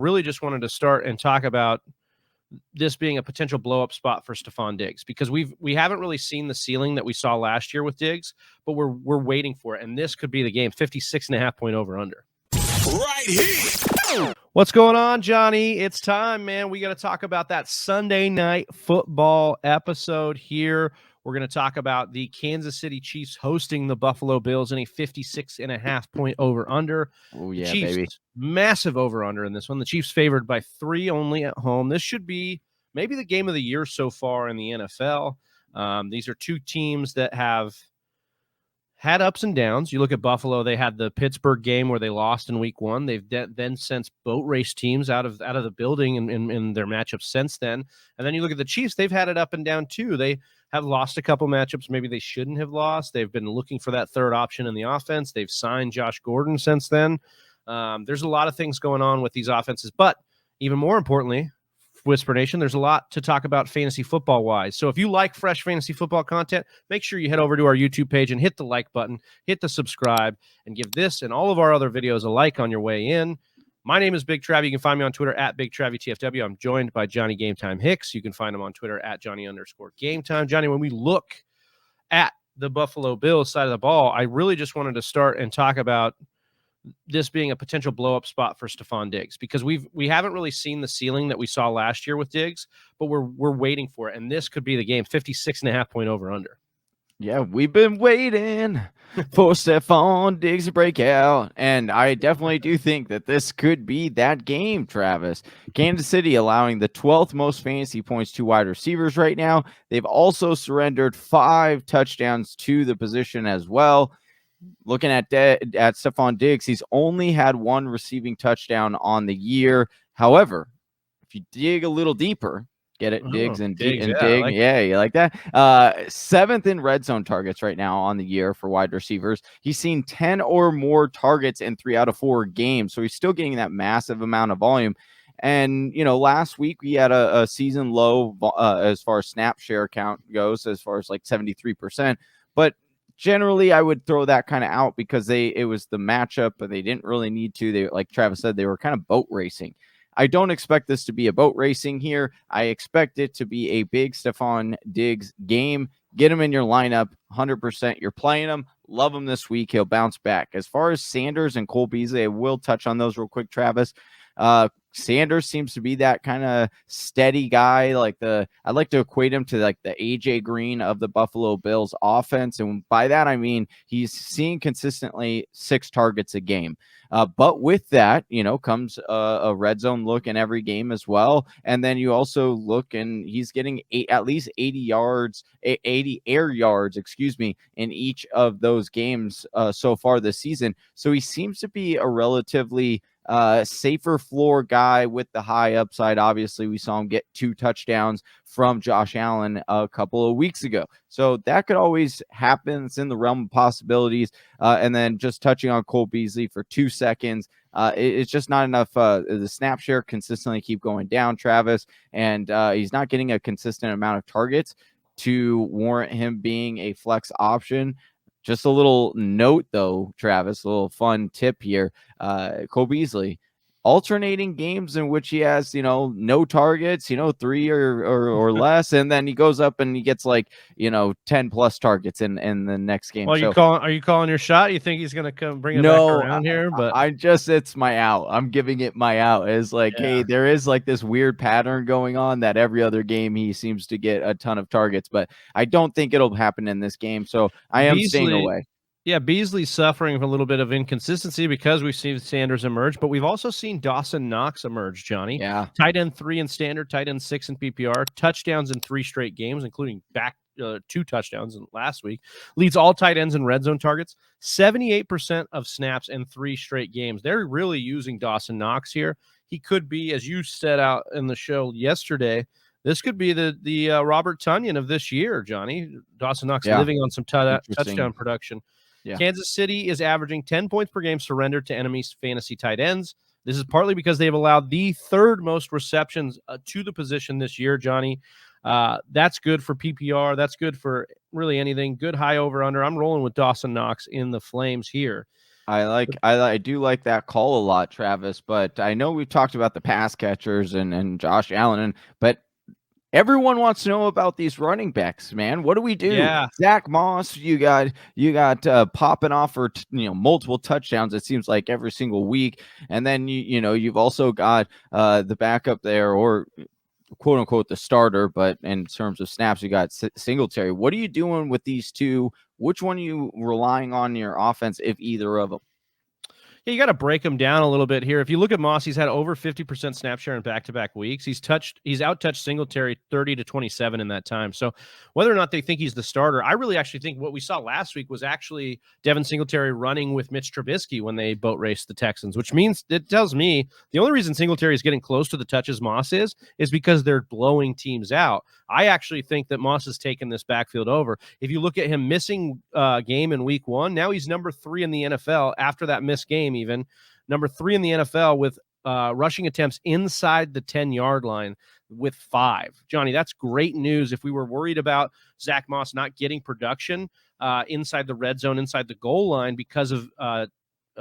Really just wanted to start and talk about this being a potential blow-up spot for Stefon Diggs, because we haven't really seen the ceiling that we saw last year with Diggs, but we're waiting for it, and this could be the game. 56.5 point over-under. Right here. What's going on, Johnny? It's time, man. We got to talk about that Sunday night football episode here. We're going to talk about the Kansas City Chiefs hosting the Buffalo Bills in a 56.5 point over-under. Oh, yeah, Chiefs, baby. massive over-under in this one. The Chiefs favored by 3 only at home. This should be maybe the game of the year so far in the NFL. These are two teams that have had ups and downs. You look at Buffalo, they had the Pittsburgh game where they lost in week 1. They've then since boat race teams out of the building in their matchups since then. And then you look at the Chiefs, they've had it up and down too. They have lost a couple matchups maybe they shouldn't have lost. They've been looking for that third option in the offense. They've signed Josh Gordon since then. There's a lot of things going on with these offenses, but even more importantly, Whisper Nation, there's a lot to talk about fantasy football wise. So if you like fresh fantasy football content, make sure you head over to our YouTube page and hit the like button, hit the subscribe, and give this and all of our other videos a like on your way in. My name is Big Trav. You can find me on Twitter at Big TravvyTFW. I'm joined by Johnny Game Time Hicks. You can find him on Twitter at Johnny_Game Time. Johnny, when we look at the Buffalo Bills side of the ball, I really just wanted to start and talk about this being a potential blow-up spot for Stefon Diggs, because we haven't really seen the ceiling that we saw last year with Diggs, but we're waiting for it, and this could be the game. 56.5 point over-under. Yeah, we've been waiting for Stefon Diggs to break out, and I definitely do think that this could be that game, Travis. Kansas City allowing the 12th most fantasy points to wide receivers right now. They've also surrendered 5 touchdowns to the position as well. Looking at Stefon Diggs, he's only had 1 receiving touchdown on the year. However, if you dig a little deeper, get it, Diggs and dig. Like yeah, you like that? 7th in red zone targets right now on the year for wide receivers. He's seen 10 or more targets in 3 out of 4 games, so he's still getting that massive amount of volume. And, last week we had a season low as far as snap share count goes, as far as like 73%. But generally, I would throw that kind of out because it was the matchup, but they didn't really need to. They, like Travis said, they were kind of boat racing. I don't expect this to be a boat racing here. I expect it to be a big Stefon Diggs game. Get him in your lineup, 100%. You're playing him. Love him this week. He'll bounce back. As far as Sanders and Cole Beasley, I will touch on those real quick, Travis. Sanders seems to be that kind of steady guy. I like to equate him to like the AJ Green of the Buffalo Bills offense. And by that, I mean, he's seeing consistently 6 targets a game. But with that, comes a red zone look in every game as well. And then you also look and he's getting at least 80 air yards, in each of those games so far this season. So he seems to be a relatively safer floor guy with the high upside. Obviously, we saw him get 2 touchdowns from Josh Allen a couple of weeks ago. So that could always happen. It's in the realm of possibilities. And then just touching on Cole Beasley for 2 seconds. It's just not enough. The snap share consistently keep going down, Travis, and he's not getting a consistent amount of targets to warrant him being a flex option. Just a little note, though, Travis, a little fun tip here. Cole Beasley, alternating games in which he has, no targets, 3 or less, and then he goes up and he gets 10 plus targets in the next game. Well, are you calling your shot? You think he's gonna come bring it back around here? But it's my out. I'm giving it my out. It's hey, there is this weird pattern going on that every other game he seems to get a ton of targets, but I don't think it'll happen in this game. So I am staying away. Yeah, Beasley's suffering from a little bit of inconsistency because we've seen Sanders emerge, but we've also seen Dawson Knox emerge, Johnny. Yeah. Tight end 3 in standard, tight end 6 in PPR, touchdowns in 3 straight games, including 2 touchdowns in last week. Leads all tight ends in red zone targets, 78% of snaps in 3 straight games. They're really using Dawson Knox here. He could be, as you said out in the show yesterday, this could be the Robert Tonyan of this year, Johnny. Dawson Knox living on some touchdown production. Yeah. Kansas City is averaging 10 points per game surrendered to enemies' fantasy tight ends. This is partly because they've allowed the 3rd most receptions to the position this year, Johnny. That's good for PPR. That's good for really anything. Good high over under. I'm rolling with Dawson Knox in the Flames here. I do like that call a lot, Travis, but I know we've talked about the pass catchers and Josh Allen, but everyone wants to know about these running backs, man. What do we do? Yeah. Zack Moss, you got popping off for multiple touchdowns. It seems like every single week, and then you've also got the backup there, or quote unquote the starter, but in terms of snaps, you got Singletary. What are you doing with these two? Which one are you relying on in your offense, if either of them? Yeah, you got to break him down a little bit here. If you look at Moss, he's had over 50% snap share in back-to-back weeks. He's out-touched Singletary 30-27 in that time. So whether or not they think he's the starter, I really actually think what we saw last week was actually Devin Singletary running with Mitch Trubisky when they boat raced the Texans, which means it tells me the only reason Singletary is getting close to the touches Moss is because they're blowing teams out. I actually think that Moss has taken this backfield over. If you look at him missing game in week 1, now he's number 3 in the NFL after that missed game, even number 3 in the NFL with rushing attempts inside the 10-yard line with 5. Johnny, that's great news. If we were worried about Zack Moss not getting production inside the red zone, inside the goal line because of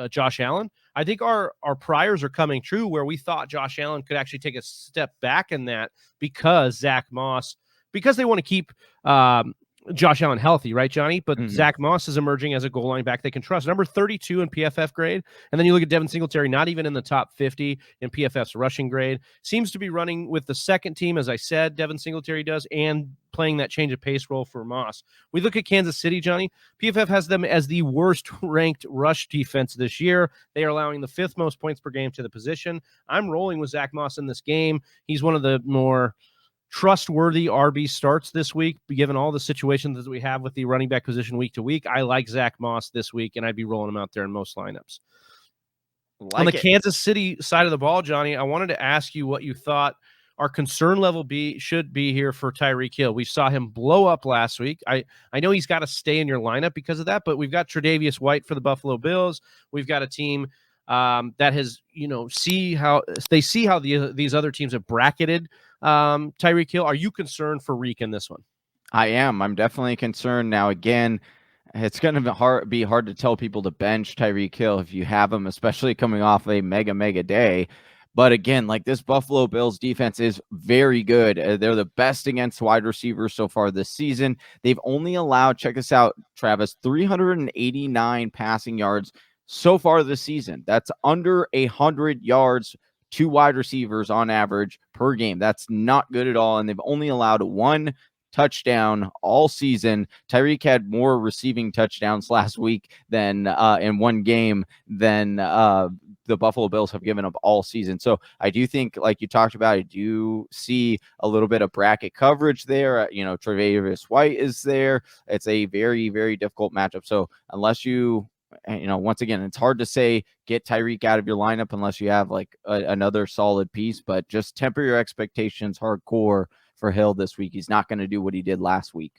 Josh Allen, I think our priors are coming true where we thought Josh Allen could actually take a step back in that because Zack Moss, because they want to keep Josh Allen healthy, right, Johnny? But Zack Moss is emerging as a goal line back they can trust. Number 32 in PFF grade. And then you look at Devin Singletary, not even in the top 50 in PFF's rushing grade. Seems to be running with the second team, as I said, Devin Singletary does, and playing that change of pace role for Moss. We look at Kansas City, Johnny. PFF has them as the worst ranked rush defense this year. They are allowing the 5th most points per game to the position. I'm rolling with Zack Moss in this game. He's one of the more trustworthy RB starts this week, given all the situations that we have with the running back position week to week. I like Zack Moss this week, and I'd be rolling him out there in most lineups. On the Kansas City side of the ball, Johnny, I wanted to ask you what you thought our concern level should be here for Tyreek Hill. We saw him blow up last week. I know he's got to stay in your lineup because of that, but we've got Tre'Davious White for the Buffalo Bills. We've got a team that has, see how these other teams have bracketed Tyreek Hill. Are you concerned for Reek in this one? I am. I'm definitely concerned. Now, again, it's going to be hard to tell people to bench Tyreek Hill if you have him, especially coming off a mega day. But again, like, this Buffalo Bills defense is very good. They're the best against wide receivers so far this season. They've only allowed, check this out, Travis, 389 passing yards so far this season. That's under 100 yards to wide receivers on average per game. That's not good at all. And they've only allowed 1 touchdown all season. Tyreek had more receiving touchdowns last week than in one game than the Buffalo Bills have given up all season. So I do think, like you talked about, I do see a little bit of bracket coverage there. Tre'Davious White is there. It's a very, very difficult matchup. So unless once again, it's hard to say get Tyreek out of your lineup unless you have like another solid piece, but just temper your expectations hardcore for Hill this week. He's not going to do what he did last week.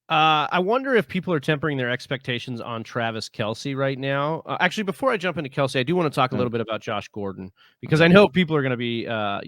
I wonder if people are tempering their expectations on Tavis Kelce right now. Actually, before I jump into Kelce, I do want to talk a little bit about Josh Gordon, because I know people are going to be, a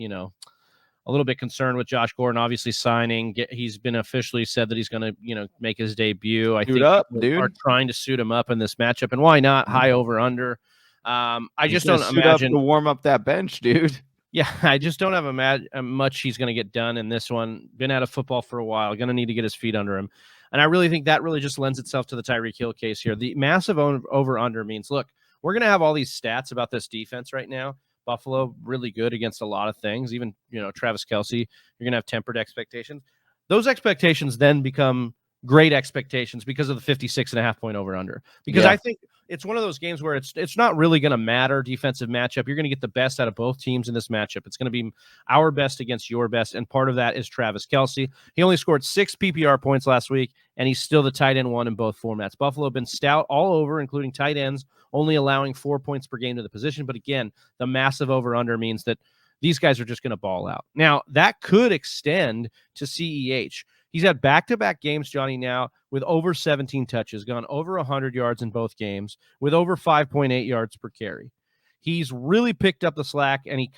little bit concerned with Josh Gordon, obviously signing. He's been officially said that he's going to, make his debut. I think people are trying to suit him up in this matchup, and why not? High over under. I just don't imagine to warm up that bench, dude. Yeah, I just don't have much he's going to get done in this one. Been out of football for a while. Going to need to get his feet under him. And I really think that really just lends itself to the Tyreek Hill case here. The massive over-under means, look, we're going to have all these stats about this defense right now. Buffalo, really good against a lot of things. Even, Tavis Kelce, you're going to have tempered expectations. Those expectations then become great expectations because of the 56.5 point over-under. Because I think it's one of those games where it's not really going to matter defensive matchup. You're going to get the best out of both teams in this matchup. It's going to be our best against your best, and part of that is Tavis Kelce. He only scored 6 PPR points last week, and he's still the tight end 1 in both formats. Buffalo have been stout all over, including tight ends, only allowing 4 points per game to the position. But again, the massive over-under means that these guys are just going to ball out. Now, that could extend to CEH. He's had back-to-back games, Johnny, now with over 17 touches, gone over 100 yards in both games, with over 5.8 yards per carry. He's really picked up the slack, and he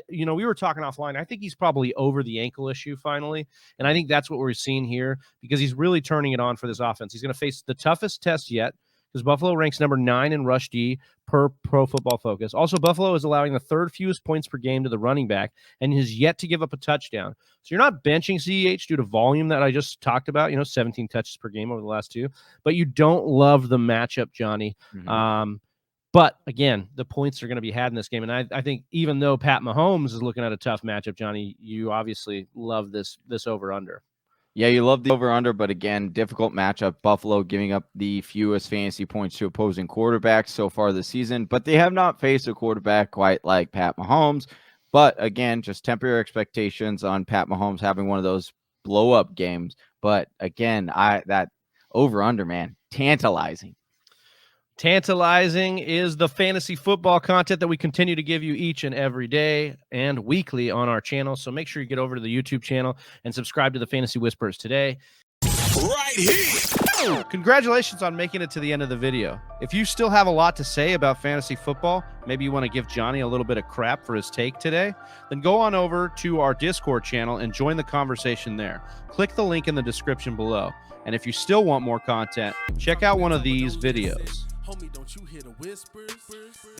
we were talking offline. I think he's probably over the ankle issue finally, and I think that's what we're seeing here, because he's really turning it on for this offense. He's going to face the toughest test yet, because Buffalo ranks number 9 in rush D per Pro Football Focus. Also, Buffalo is allowing the 3rd fewest points per game to the running back and has yet to give up a touchdown. So you're not benching CEH due to volume that I just talked about, 17 touches per game over the last 2, but you don't love the matchup, Johnny. Mhm. But again, the points are going to be had in this game. And I think even though Pat Mahomes is looking at a tough matchup, Johnny, you obviously love this over-under. Yeah, you love the over-under, but again, difficult matchup. Buffalo giving up the fewest fantasy points to opposing quarterbacks so far this season, but they have not faced a quarterback quite like Pat Mahomes. But again, just temper your expectations on Pat Mahomes having one of those blow-up games. But again, that over-under, man, tantalizing. Tantalizing is the fantasy football content that we continue to give you each and every day and weekly on our channel. So make sure you get over to the YouTube channel and subscribe to the Fantasy Whispers today. Right here. Congratulations on making it to the end of the video. If you still have a lot to say about fantasy football, maybe you want to give Johnny a little bit of crap for his take today, then go on over to our Discord channel and join the conversation there. Click the link in the description below. And if you still want more content, check out one of these videos. Homie, don't you hear the whispers?